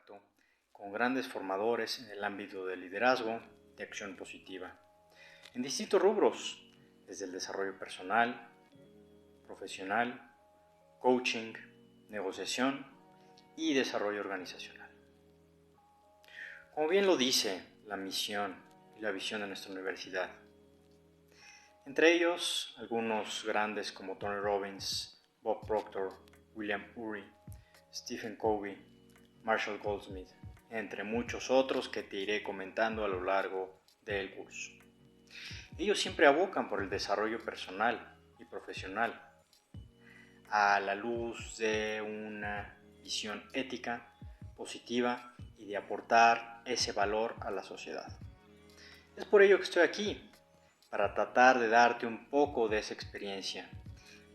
contacto con grandes formadores en el ámbito del liderazgo, de acción positiva, en distintos rubros, desde el desarrollo personal, profesional, coaching, negociación y desarrollo organizacional. Como bien lo dice la misión y la visión de nuestra universidad, entre ellos algunos grandes como Tony Robbins, Bob Proctor, William Ury, Stephen Covey, Marshall Goldsmith, entre muchos otros que te iré comentando a lo largo del curso. Ellos siempre abocan por el desarrollo personal y profesional a la luz de una visión ética, positiva y de aportar ese valor a la sociedad. Es por ello que estoy aquí, para tratar de darte un poco de esa experiencia,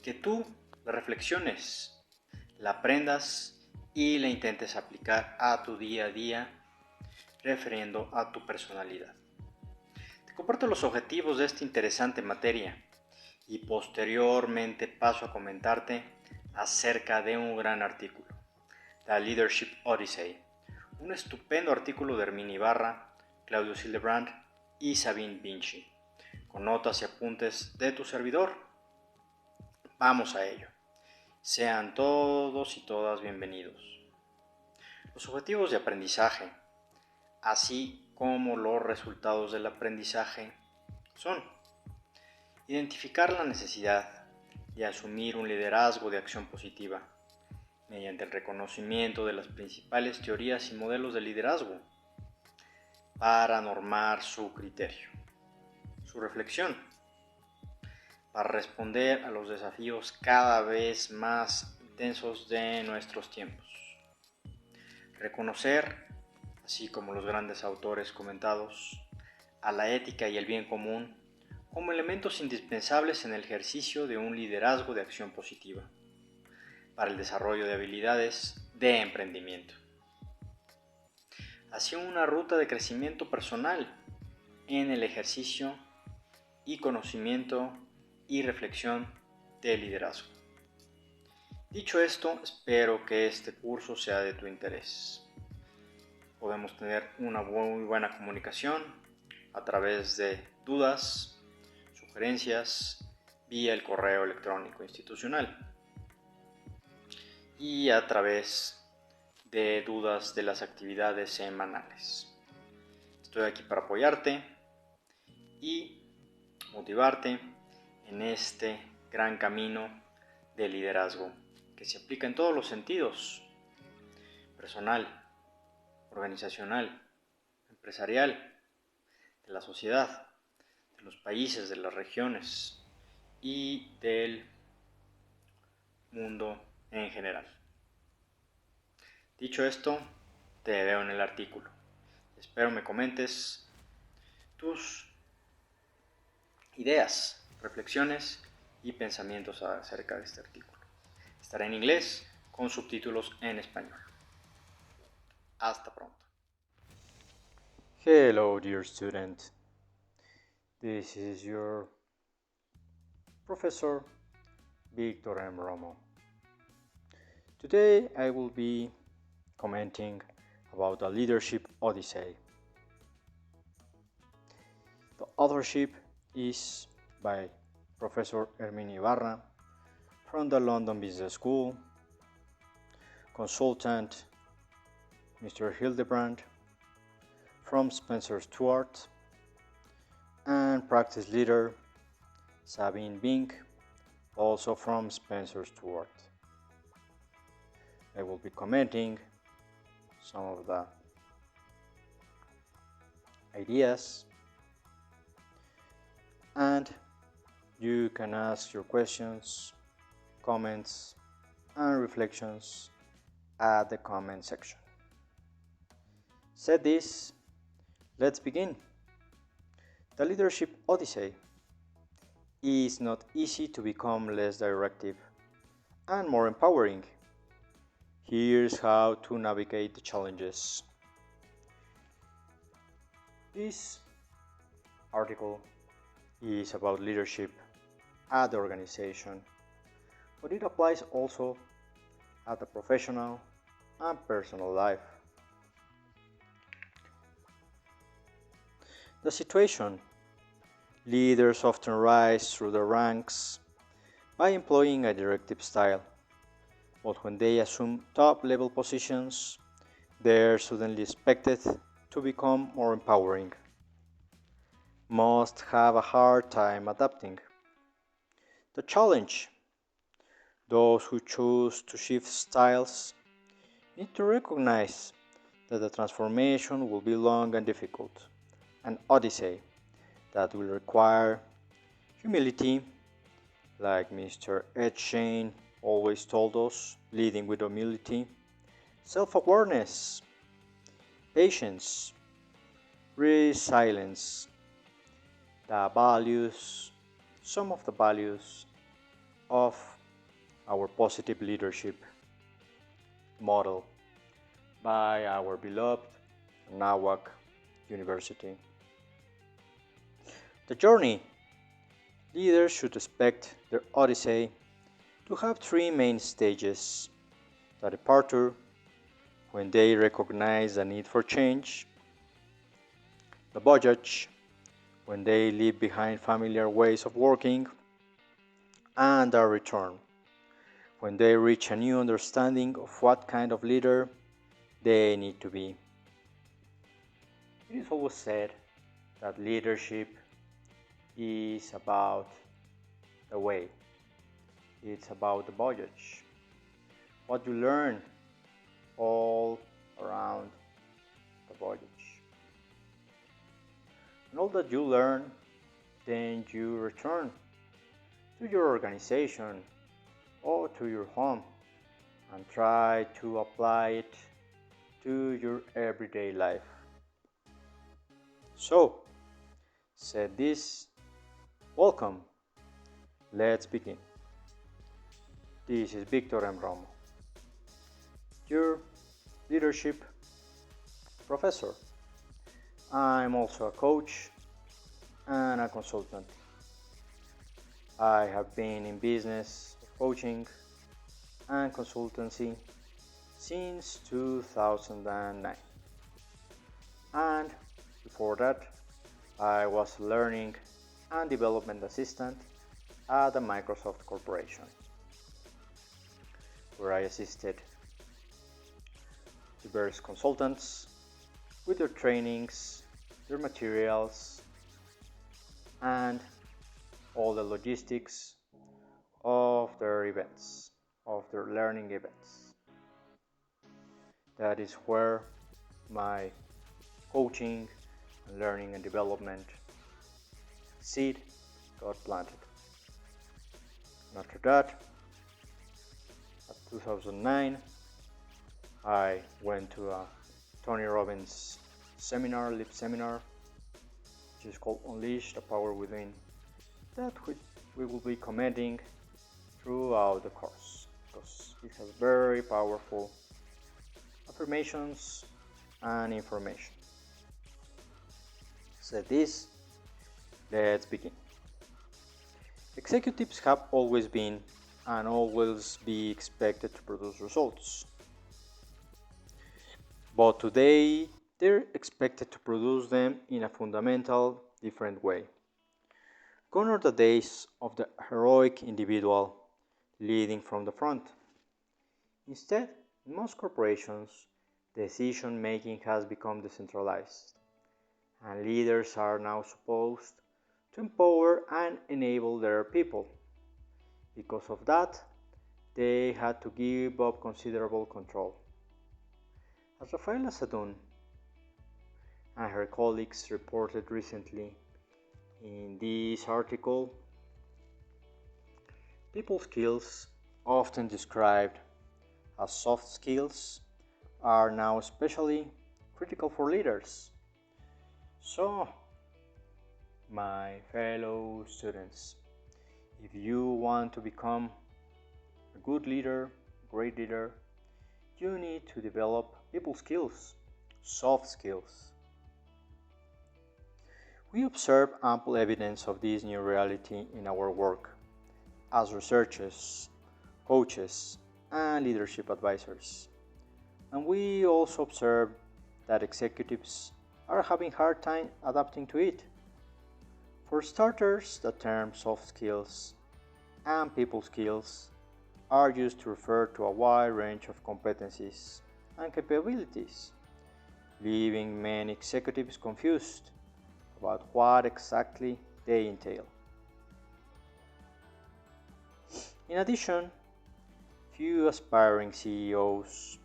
que tú la reflexiones, la aprendas y la intentes aplicar a tu día a día, refiriendo a tu personalidad. Te comparto los objetivos de esta interesante materia y posteriormente paso a comentarte acerca de un gran artículo, The Leadership Odyssey, un estupendo artículo de Hermínia Ibarra, Claudio Hildebrand y Sabine Vinci, con notas y apuntes de tu servidor. Vamos a ello. Sean todos y todas bienvenidos. Los objetivos de aprendizaje, así como los resultados del aprendizaje, son identificar la necesidad de asumir un liderazgo de acción positiva mediante el reconocimiento de las principales teorías y modelos de liderazgo para normar su criterio, su reflexión, para responder a los desafíos cada vez más intensos de nuestros tiempos. Reconocer, así como los grandes autores comentados, a la ética y el bien común como elementos indispensables en el ejercicio de un liderazgo de acción positiva, para el desarrollo de habilidades de emprendimiento. Así una ruta de crecimiento personal en el ejercicio y conocimiento y reflexión del liderazgo. Dicho esto, espero que este curso sea de tu interés. Podemos tener una muy buena comunicación a través de dudas, sugerencias, vía el correo electrónico institucional y a través de dudas de las actividades semanales. Estoy aquí para apoyarte y motivarte en este gran camino de liderazgo que se aplica en todos los sentidos: personal, organizacional, empresarial, de la sociedad, de los países, de las regiones y del mundo en general. Dicho esto, te veo en el artículo. Espero me comentes tus ideas, reflexiones y pensamientos acerca de este artículo. Estará en inglés con subtítulos en español. Hasta pronto. Hello, dear student. This is your Professor Victor M. Romo. Today I will be commenting about the Leadership Odyssey. The authorship is by Professor Hermínia Ibarra from the London Business School, consultant Mr. Hildebrand from Spencer Stuart, and practice leader Sabine Bink, also from Spencer Stuart. I will be commenting some of the ideas, and you can ask your questions, comments, and reflections at the comment section. Said this, let's begin. The Leadership Odyssey is not easy to become less directive and more empowering. Here's how to navigate the challenges. This article is about leadership at the organization, but it applies also at the professional and personal life. The situation: leaders often rise through the ranks by employing a directive style, but when they assume top-level positions, they're suddenly expected to become more empowering. Most have a hard time adapting. The challenge: those who choose to shift styles need to recognize that the transformation will be long and difficult, an odyssey that will require humility, like Mr. Ed Shane always told us, leading with humility, self-awareness, patience, resilience, some of the values of our positive leadership model by our beloved Nahuac University. The journey: leaders should expect their odyssey to have three main stages: the departure, when they recognize the need for change; the voyage, when they leave behind familiar ways of working; and the return, when they reach a new understanding of what kind of leader they need to be. It is always said that leadership is about the way, it's about the voyage, what you learn all around the voyage. And all that you learn, then you return to your organization or to your home and try to apply it to your everyday life. So, said this, welcome. Let's begin. This is Victor M. Romo, your leadership professor. I'm also a coach and a consultant. I have been in business, coaching, and consultancy since 2009. And before that, I was learning and development assistant at the Microsoft Corporation, where I assisted diverse consultants with their trainings, their materials, and all the logistics of their events, of their learning events. That is where my coaching and learning and development seed got planted. And after that, at 2009, I went to a Tony Robbins seminar, LIP seminar, which is called Unleash the Power Within, that we will be commenting throughout the course, because it has very powerful affirmations and information. Said this, let's begin. Executives have always been and always be expected to produce results. But today, they're expected to produce them in a fundamental different way. Gone are the days of the heroic individual leading from the front. Instead, in most corporations, decision-making has become decentralized, and leaders are now supposed to empower and enable their people. Because of that, they had to give up considerable control. As Rafaela Sadun and her colleagues reported recently in this article, people skills, often described as soft skills, are now especially critical for leaders. So, my fellow students, if you want to become a good leader, great leader, you need to develop people skills, soft skills. We observe ample evidence of this new reality in our work as researchers, coaches, and leadership advisors. And we also observe that executives are having hard time adapting to it. For starters, the term soft skills and people skills are used to refer to a wide range of competencies and capabilities, leaving many executives confused about what exactly they entail. In addition, few aspiring CEOs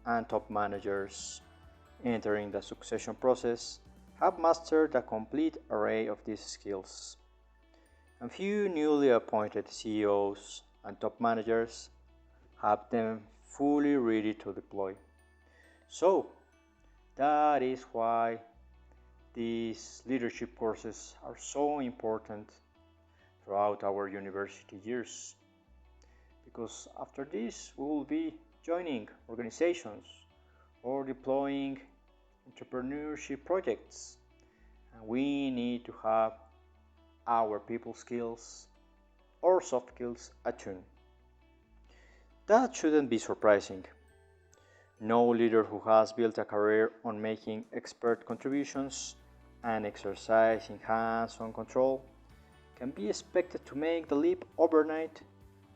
and top managers entering the succession process have mastered a complete array of these skills, and few newly appointed CEOs and top managers have them fully ready to deploy. So, that is why these leadership courses are so important throughout our university years, because after this we will be joining organizations or deploying entrepreneurship projects, and we need to have our people skills or soft skills attuned. That shouldn't be surprising. No leader who has built a career on making expert contributions and exercising hands-on control can be expected to make the leap overnight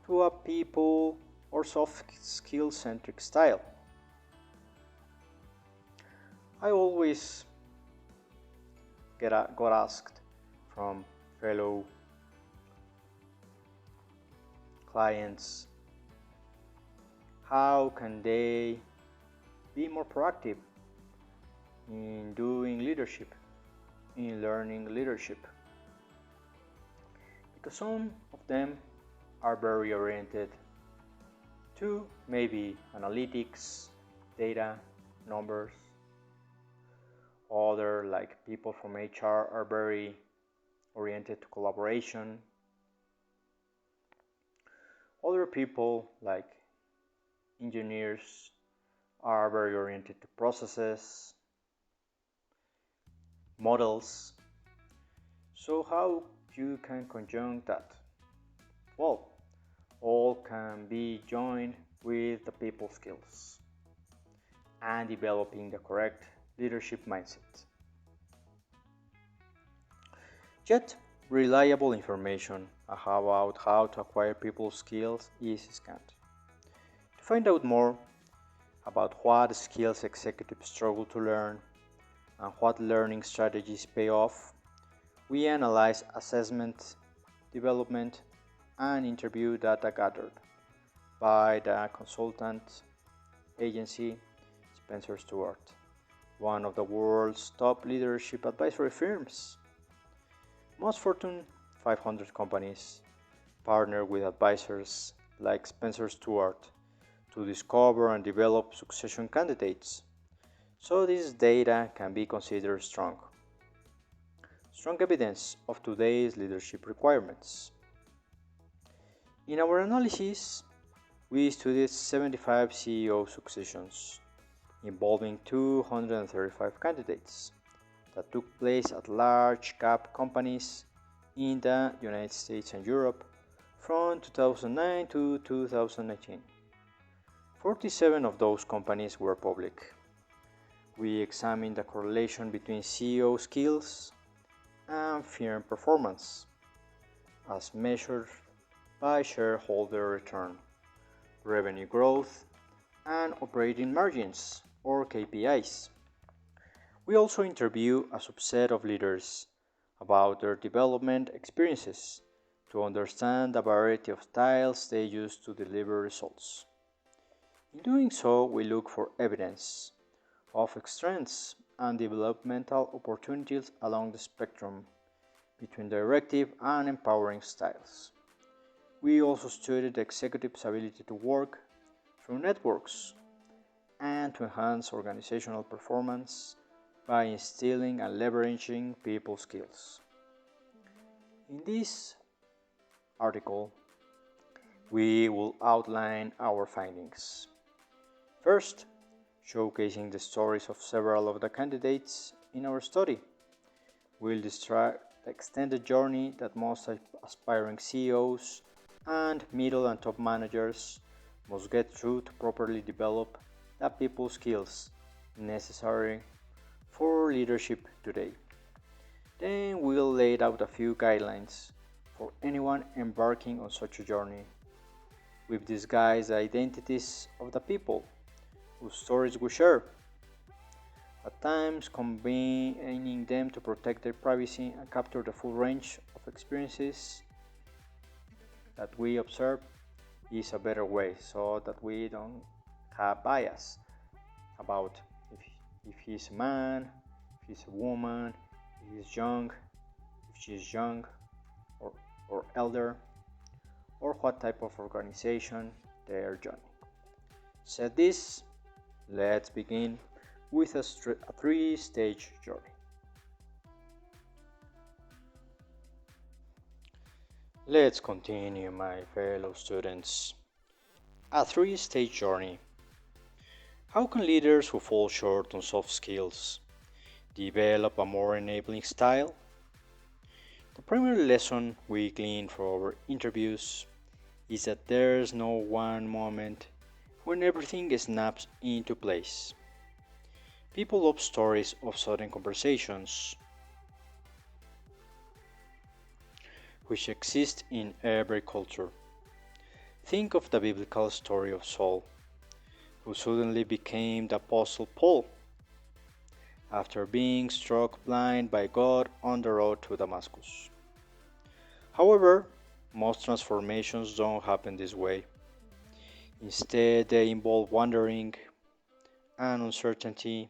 to a people or soft skill-centric style. I always got asked from fellow clients how can they be more proactive in doing leadership, in learning leadership, because some of them are very oriented to maybe analytics, data, numbers. Other, like people from HR, are very oriented to collaboration. Other people, like engineers, are very oriented to processes, models. So how you can conjunct that? Well, all can be joined with the people skills and developing the correct leadership mindset. Yet, reliable information about how to acquire people skills is scant. To find out more about what skills executives struggle to learn and what learning strategies pay off, we analyze assessment, development, and interview data gathered by the consultant agency Spencer Stuart, one of the world's top leadership advisory firms. Most Fortune 500 companies partner with advisors like Spencer Stuart to discover and develop succession candidates, so this data can be considered strong evidence of today's leadership requirements. In our analysis, we studied 75 CEO successions involving 235 candidates that took place at large cap companies in the United States and Europe from 2009 to 2019. 47 of those companies were public. We examined the correlation between CEO skills and firm performance as measured by shareholder return, revenue growth, and operating margins, or KPIs. We also interview a subset of leaders about their development experiences to understand the variety of styles they use to deliver results. In doing so, we look for evidence of strengths and developmental opportunities along the spectrum between directive and empowering styles. We also studied the executive's ability to work through networks and to enhance organizational performance by instilling and leveraging people skills. In this article, we will outline our findings. First, showcasing the stories of several of the candidates in our study. We'll describe the extended journey that most aspiring CEOs and middle and top managers must get through to properly develop the people skills necessary for leadership today. Then we'll lay out a few guidelines for anyone embarking on such a journey. We've disguised the identities of the people whose stories we share, at times combining them to protect their privacy and capture the full range of experiences that we observe is a better way so that we don't have bias about if he's a man, if he's a woman, if he's young, if she's young or elder, or what type of organization they are joining. Said this, let's begin with a three-stage journey. Let's continue, my fellow students. A three-stage journey. How can leaders who fall short on soft skills develop a more enabling style? The primary lesson we glean from our interviews is that there's no one moment when everything snaps into place. People love stories of sudden conversations, which exist in every culture. Think of the biblical story of Saul, who suddenly became the Apostle Paul after being struck blind by God on the road to Damascus. However, most transformations don't happen this way. Instead, they involve wandering and uncertainty,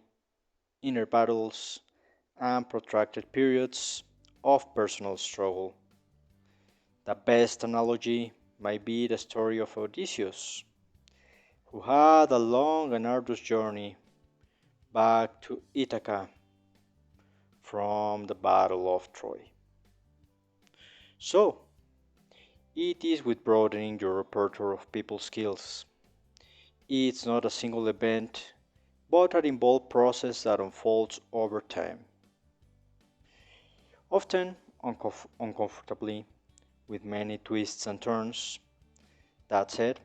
inner battles, and protracted periods of personal struggle. The best analogy might be the story of Odysseus, who had a long and arduous journey back to Ithaca from the Battle of Troy. So, it is with broadening your repertoire of people skills. It's not a single event, but an involved process that unfolds over time. Often uncomfortably, with many twists and turns. That said,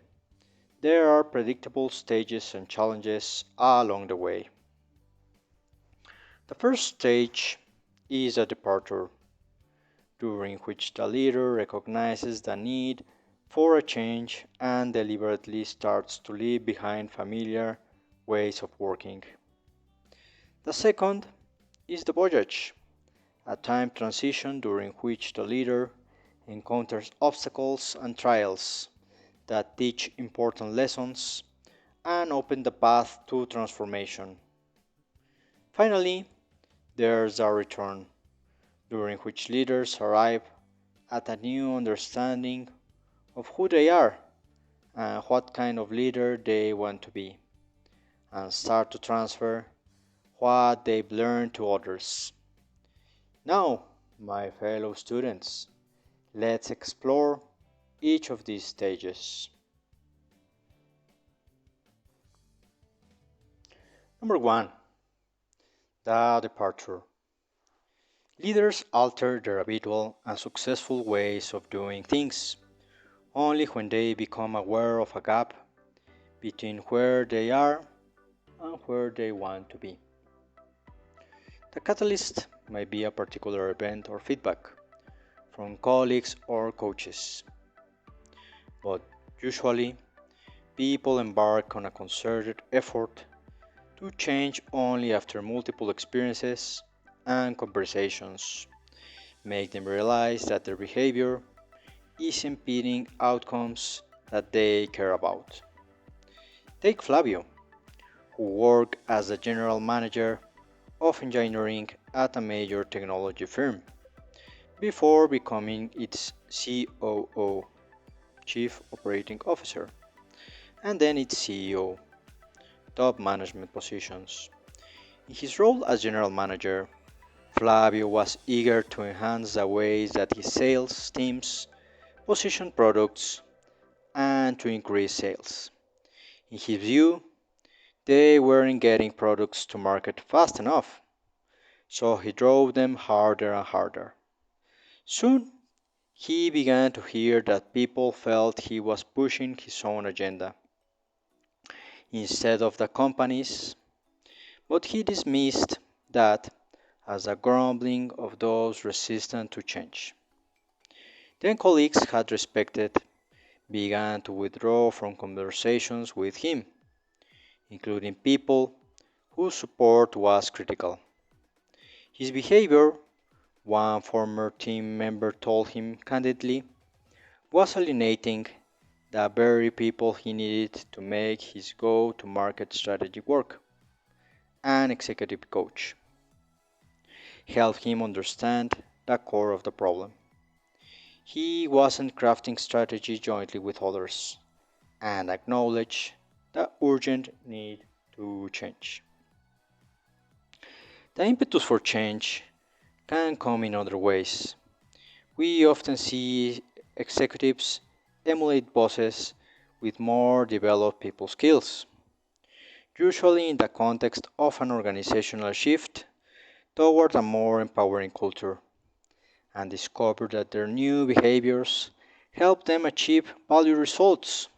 there are predictable stages and challenges along the way. The first stage is a departure, during which the leader recognizes the need for a change and deliberately starts to leave behind familiar ways of working. The second is the voyage, a time transition during which the leader encounters obstacles and trials that teach important lessons and open the path to transformation. Finally, there's a return, during which leaders arrive at a new understanding of who they are and what kind of leader they want to be, and start to transfer what they've learned to others. Now, my fellow students, let's explore each of these stages. Number 1. The departure. Leaders alter their habitual and successful ways of doing things only when they become aware of a gap between where they are and where they want to be. The catalyst might be a particular event or feedback from colleagues or coaches, but usually people embark on a concerted effort to change only after multiple experiences and conversations make them realize that their behavior is impeding outcomes that they care about. Take Flavio, who worked as the general manager of engineering at a major technology firm before becoming its COO, Chief Operating Officer, and then its CEO, top management positions. In his role as general manager, Flavio was eager to enhance the ways that his sales teams positioned products and to increase sales. In his view, they weren't getting products to market fast enough, so he drove them harder and harder. Soon, he began to hear that people felt he was pushing his own agenda instead of the company's, but he dismissed that, as the grumbling of those resistant to change. Then colleagues had respected began to withdraw from conversations with him, including people whose support was critical. His behavior, one former team member told him candidly, was alienating the very people he needed to make his go-to-market strategy work. An executive coach helped him understand the core of the problem. He wasn't crafting strategy jointly with others and acknowledged the urgent need to change. The impetus for change can come in other ways. We often see executives emulate bosses with more developed people skills, usually in the context of an organizational shift toward a more empowering culture, and discover that their new behaviors help them achieve value results.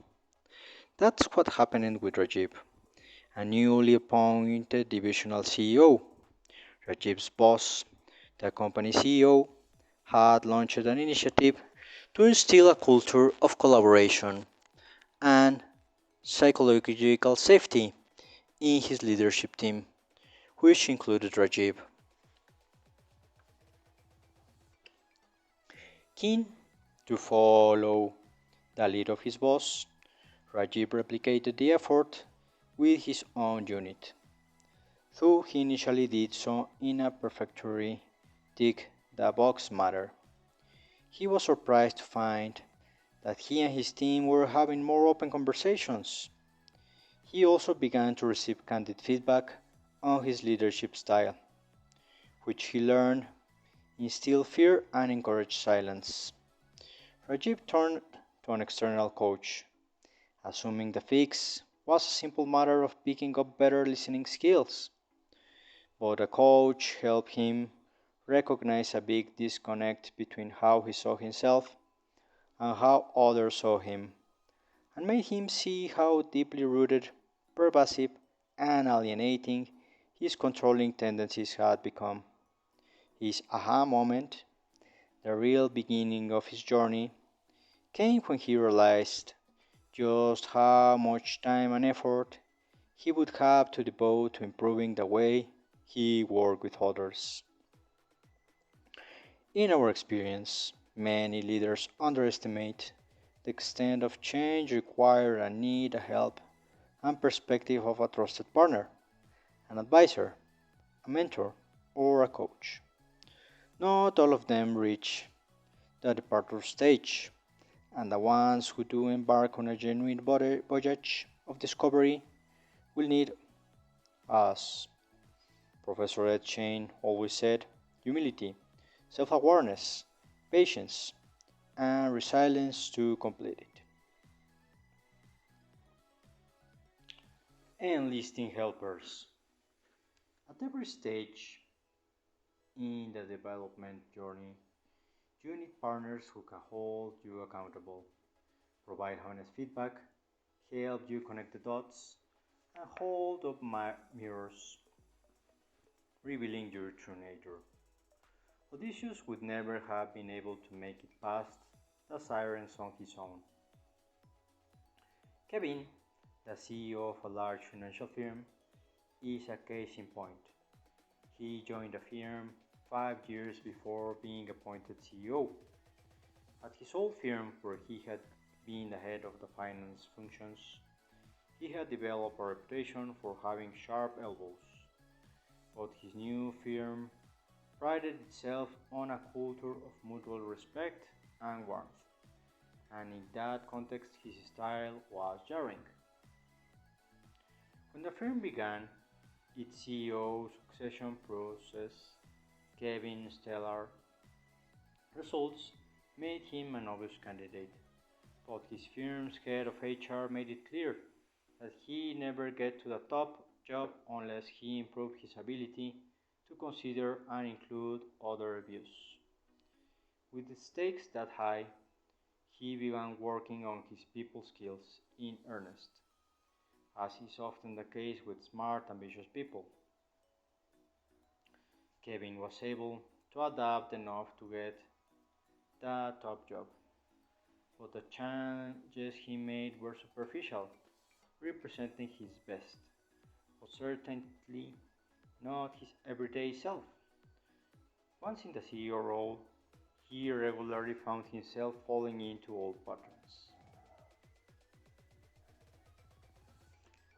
That's what happened with Rajiv, a newly appointed divisional CEO. Rajiv's boss, the company CEO, had launched an initiative to instill a culture of collaboration and psychological safety in his leadership team, which included Rajiv. Keen to follow the lead of his boss, Rajiv replicated the effort with his own unit, though he initially did so in a prefatory tick-the-box manner. He was surprised to find that he and his team were having more open conversations. He also began to receive candid feedback on his leadership style, which he learned instilled fear and encouraged silence. Rajiv turned to an external coach, assuming the fix was a simple matter of picking up better listening skills. But the coach helped him recognize a big disconnect between how he saw himself and how others saw him, and made him see how deeply rooted, pervasive, and alienating his controlling tendencies had become. His aha moment, the real beginning of his journey, came when he realized just how much time and effort he would have to devote to improving the way he worked with others. In our experience, many leaders underestimate the extent of change required and need the help and perspective of a trusted partner, an advisor, a mentor, or a coach. Not all of them reach the departure stage, and the ones who do embark on a genuine voyage of discovery will need, as Professor Ed Shane always said, humility, self-awareness, patience, and resilience to complete it. Enlisting helpers. At every stage in the development journey, you need partners who can hold you accountable, provide honest feedback, help you connect the dots, and hold up mirrors, revealing your true nature. Odysseus would never have been able to make it past the sirens on his own. Kevin, the CEO of a large financial firm, is a case in point. He joined the firm 5 years before being appointed CEO. At his old firm, where he had been the head of the finance functions, he had developed a reputation for having sharp elbows. But his new firm prided itself on a culture of mutual respect and warmth, and in that context his style was jarring. When the firm began its CEO succession process, Kevin's stellar results made him an obvious candidate, but his firm's head of HR made it clear that he never get to the top job unless he improved his ability to consider and include other views. With the stakes that high, he began working on his people skills in earnest, as is often the case with smart, ambitious people. Kevin was able to adapt enough to get the top job, but the changes he made were superficial, representing his best, but certainly not his everyday self. Once in the CEO role, he regularly found himself falling into old patterns.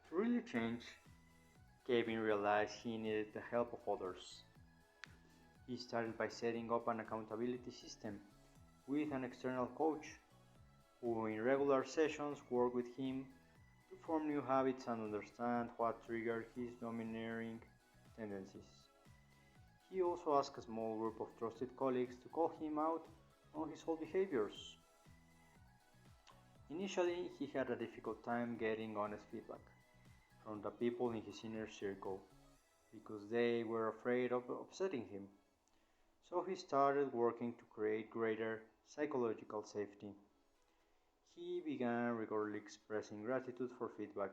To really change, Kevin realized he needed the help of others. He started by setting up an accountability system with an external coach who in regular sessions worked with him to form new habits and understand what triggered his domineering tendencies. He also asked a small group of trusted colleagues to call him out on his old behaviors. Initially, he had a difficult time getting honest feedback from the people in his inner circle because they were afraid of upsetting him. So he started working to create greater psychological safety. He began regularly expressing gratitude for feedback,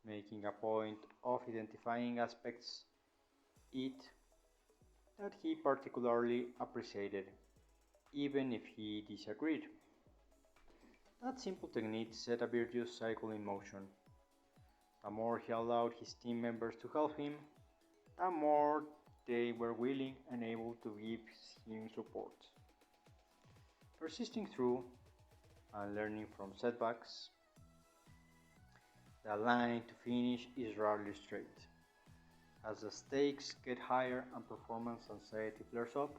making a point of identifying aspects it that he particularly appreciated, even if he disagreed. That simple technique set a virtuous cycle in motion. The more he allowed his team members to help him, the more they were willing and able to give him support. Persisting through and learning from setbacks, the line to finish is rarely straight. As the stakes get higher and performance anxiety flares up,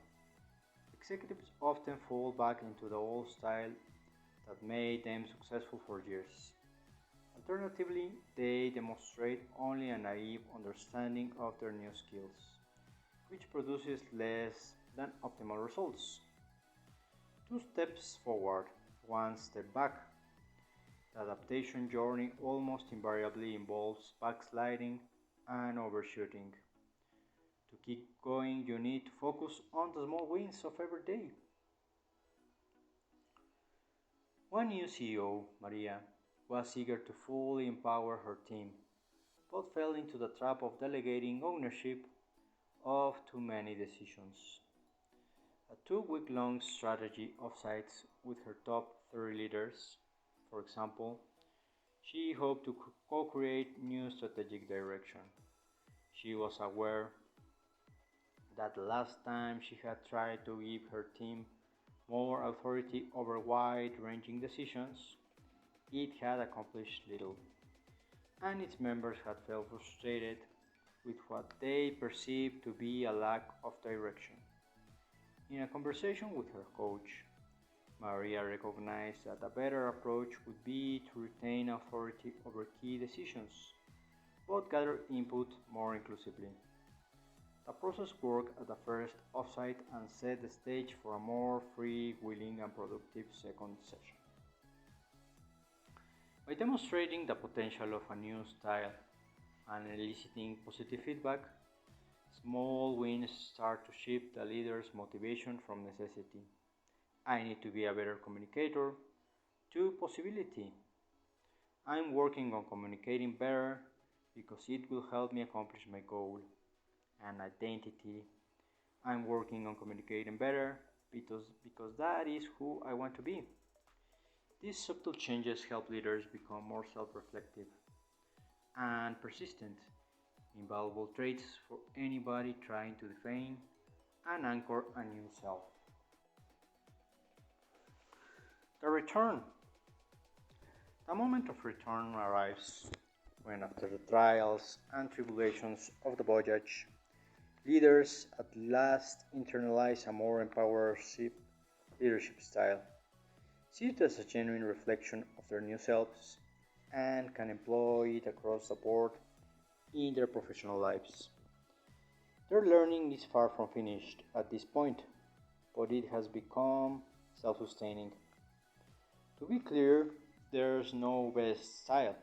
executives often fall back into the old style that made them successful for years. Alternatively, they demonstrate only a naive understanding of their new skills, which produces less than optimal results. Two steps forward, one step back. The adaptation journey almost invariably involves backsliding and overshooting. To keep going, you need to focus on the small wins of every day. One new CEO, Maria, was eager to fully empower her team, but fell into the trap of delegating ownership of too many decisions. A 2-week long strategy offsites with her top 30 leaders, for example, she hoped to co-create new strategic direction. She was aware that the last time she had tried to give her team more authority over wide-ranging decisions, it had accomplished little, and its members had felt frustrated with what they perceived to be a lack of direction. In a conversation with her coach, Maria recognized that a better approach would be to retain authority over key decisions, but gather input more inclusively. The process worked at the first offsite and set the stage for a more free, willing, and productive second session. By demonstrating the potential of a new style and eliciting positive feedback, small wins start to shift the leader's motivation from necessity. I need to be a better communicator to possibility. I'm working on communicating better because it will help me accomplish my goal. And identity. I'm working on communicating better because that is who I want to be. These subtle changes help leaders become more self-reflective and persistent, invaluable traits for anybody trying to define and anchor a new self. The return. The moment of return arrives when, after the trials and tribulations of the voyage, leaders at last internalize a more empowered leadership style, see it as a genuine reflection of their new selves, and can employ it across the board in their professional lives. Their learning is far from finished at this point, but it has become self-sustaining. To be clear, there's no best style.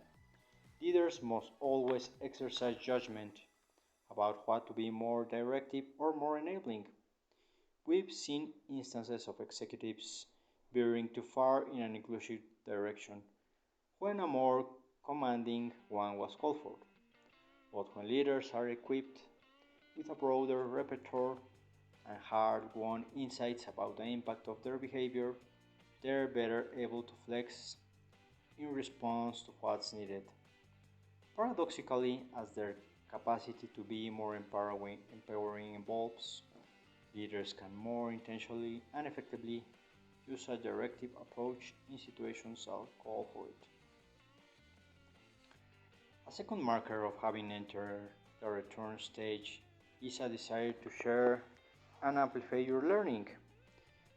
Leaders must always exercise judgment about what to be more directive or more enabling. We've seen instances of executives veering too far in an inclusive direction when a more commanding one was called for. But when leaders are equipped, with a broader repertoire and hard-won insights about the impact of their behavior, they're better able to flex in response to what's needed. Paradoxically, as their capacity to be more empowering evolves, leaders can more intentionally and effectively use a directive approach in situations that call for it. A second marker of having entered the return stage is a desire to share and amplify your learning.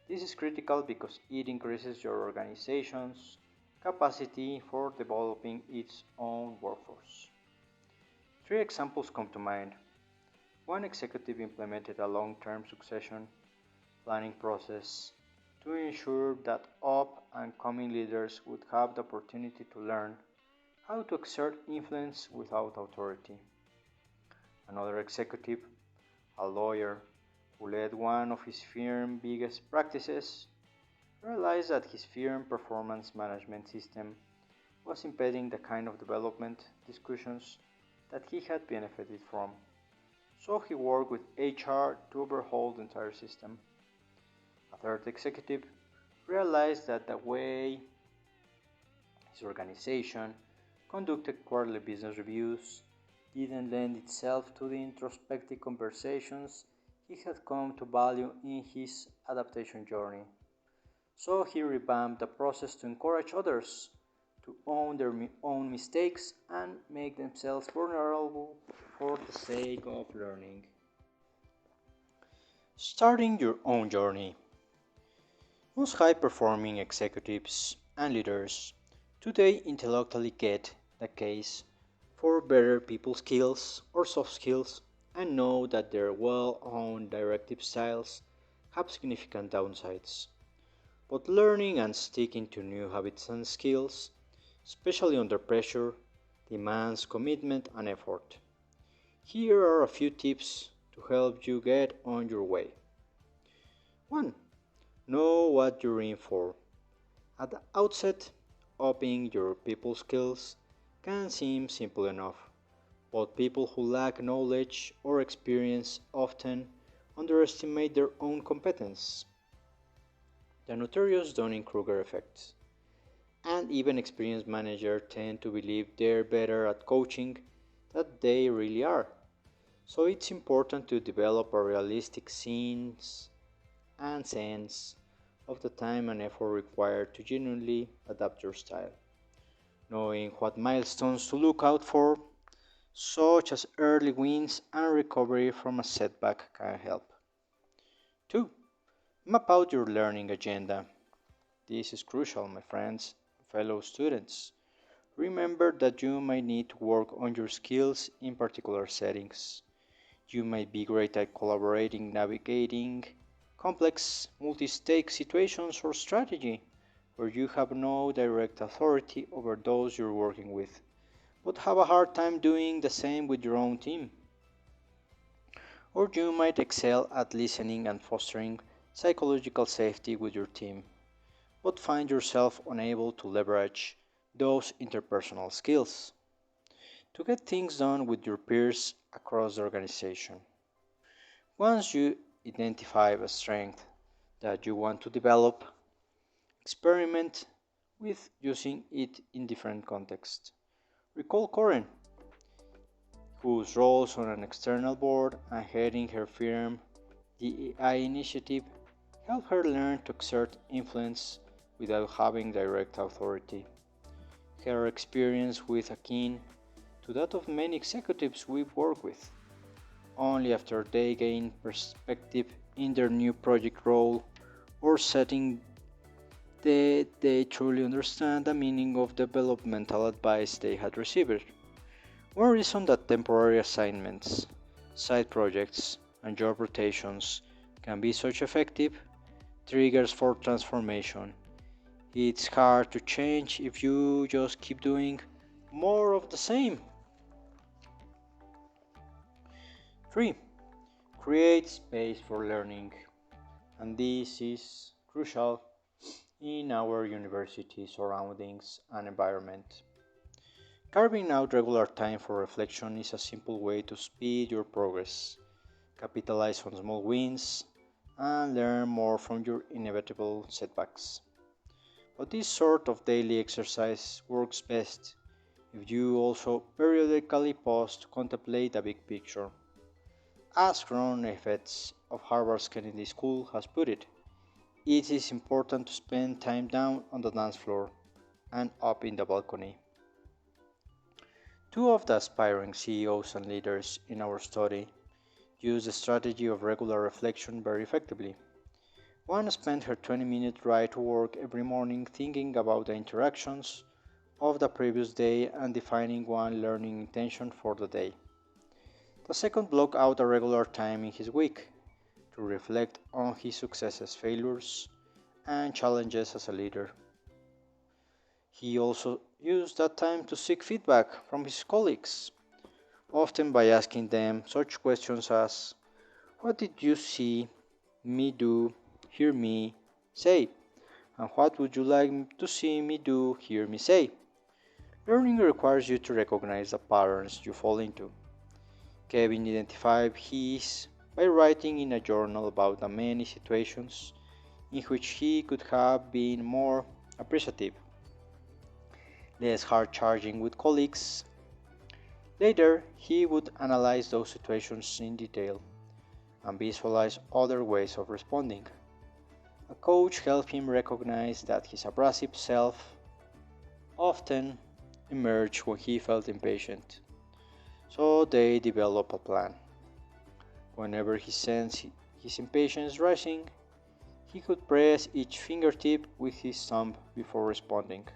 This is critical because it increases your organization's capacity for developing its own workforce. Three examples come to mind. One executive implemented a long-term succession planning process to ensure that up and coming leaders would have the opportunity to learn how to exert influence without authority. Another executive, a lawyer who led one of his firm's biggest practices, realized that his firm performance management system was impeding the kind of development discussions that he had benefited from. So he worked with HR to overhaul the entire system. A third executive realized that the way his organization conducted quarterly business reviews didn't lend itself to the introspective conversations he had come to value in his adaptation journey. So he revamped the process to encourage others to own their own mistakes and make themselves vulnerable for the sake of learning. Starting your own journey. Most high performing executives and leaders today intellectually get the case for better people skills or soft skills and know that their well honed directive styles have significant downsides. But learning and sticking to new habits and skills, especially under pressure, demands commitment and effort. Here are a few tips to help you get on your way. 1. Know what you're in for. At the outset, upping your people skills can seem simple enough, but people who lack knowledge or experience often underestimate their own competence. The notorious Dunning-Kruger effect. And even experienced managers tend to believe they're better at coaching than they really are. So it's important to develop a realistic sense of the time and effort required to genuinely adapt your style. Knowing what milestones to look out for, such as early wins and recovery from a setback, can help. 2. Map out your learning agenda. This is crucial, my friends, fellow students. Remember that you might need to work on your skills in particular settings. You might be great at collaborating, navigating complex multi-stake situations or strategy where you have no direct authority over those you're working with, but have a hard time doing the same with your own team. Or you might excel at listening and fostering psychological safety with your team, but find yourself unable to leverage those interpersonal skills to get things done with your peers across the organization. Once you identify a strength that you want to develop, experiment with using it in different contexts. Recall Corinne, whose roles on an external board and heading her firm, the AI initiative, helped her learn to exert influence without having direct authority. Her experience was akin to that of many executives we work with. Only after they gain perspective in their new project role or setting did they truly understand the meaning of developmental advice they had received. One reason that temporary assignments, side projects, and job rotations can be such effective triggers for transformation. It's hard to change if you just keep doing more of the same. 3. Create space for learning. And this is crucial in our university surroundings and environment. Carving out regular time for reflection is a simple way to speed your progress. capitalize on small wins, and learn more from your inevitable setbacks. But this sort of daily exercise works best if you also periodically pause to contemplate the big picture. As Ron Effetz of Harvard's Kennedy School has put it, it is important to spend time down on the dance floor and up in the balcony. Two of the aspiring CEOs and leaders in our study use the strategy of regular reflection very effectively. One spent her 20-minute ride to work every morning thinking about the interactions of the previous day and defining one learning intention for the day. The second blocked out a regular time in his week to reflect on his successes, failures, and challenges as a leader. He also used that time to seek feedback from his colleagues, often by asking them such questions as, "What did you see me do, hear me say? And what would you like to see me do, hear me say?" Learning requires you to recognize the patterns you fall into. Kevin identified his by writing in a journal about the many situations in which he could have been more appreciative, less hard-charging with colleagues. Later, he would analyze those situations in detail and visualize other ways of responding. A coach helped him recognize that his abrasive self often emerged when he felt impatient, so they developed a plan. Whenever he sensed his impatience rising, he could press each fingertip with his thumb before responding.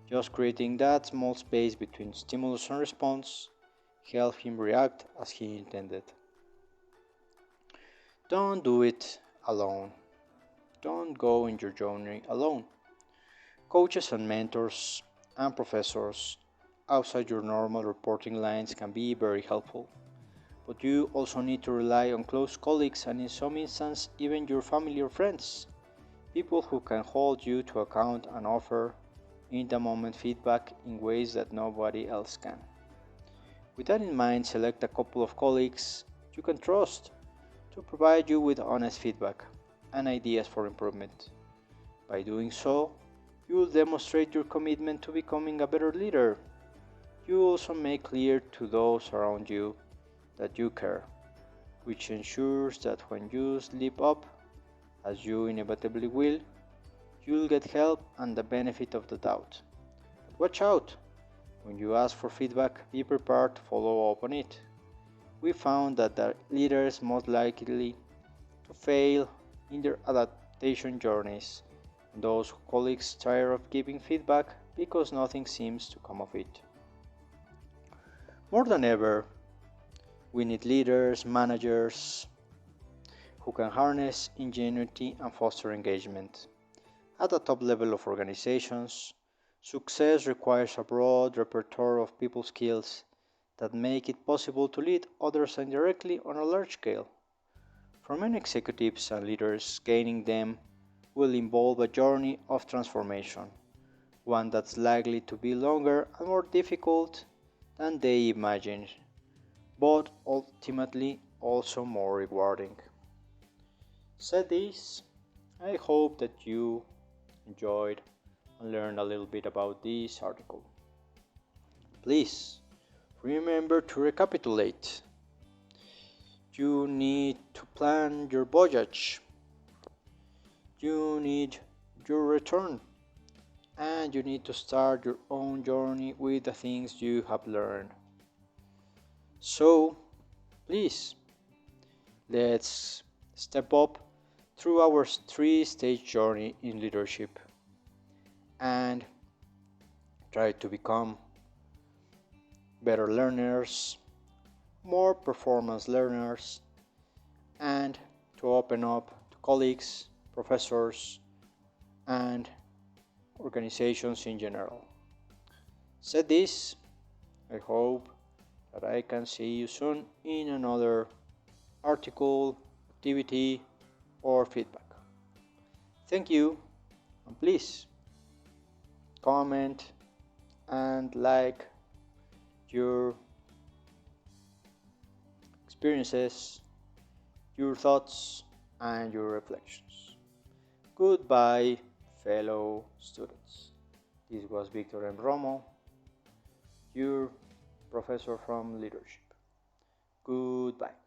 Just creating that small space between stimulus and response helped him react as he intended. Don't do it alone. Don't go in your journey alone. Coaches and mentors and professors outside your normal reporting lines can be very helpful, but you also need to rely on close colleagues and in some instances even your family or friends, people who can hold you to account and offer in-the-moment feedback in ways that nobody else can. With that in mind, select a couple of colleagues you can trust to provide you with honest feedback and ideas for improvement. By doing so, you will demonstrate your commitment to becoming a better leader. You also make clear to those around you that you care, which ensures that when you slip up, as you inevitably will, you'll get help and the benefit of the doubt. But watch out! When you ask for feedback, be prepared to follow up on it. We found that the leaders most likely to fail in their adaptation journeys, and those colleagues tired of giving feedback because nothing seems to come of it. More than ever, we need leaders, managers who can harness ingenuity and foster engagement. At the top level of organizations, success requires a broad repertoire of people skills that make it possible to lead others indirectly on a large scale. For many executives and leaders, gaining them will involve a journey of transformation, one that's likely to be longer and more difficult than they imagined, but ultimately also more rewarding. Said this, I hope that you enjoyed and learned a little bit about this article. Please remember to recapitulate. You need to plan your budget. You need your return. And you need to start your own journey with the things you have learned. So, please, let's step up through our three-stage journey in leadership and try to become better learners, more performance learners, and to open up to colleagues, professors, and organizations in general. Said this, I hope that I can see you soon in another article, activity, or feedback. Thank you, and please comment and like your experiences your thoughts and your reflections. Goodbye, fellow students. This was Victor M. Romo, your professor from leadership. Goodbye.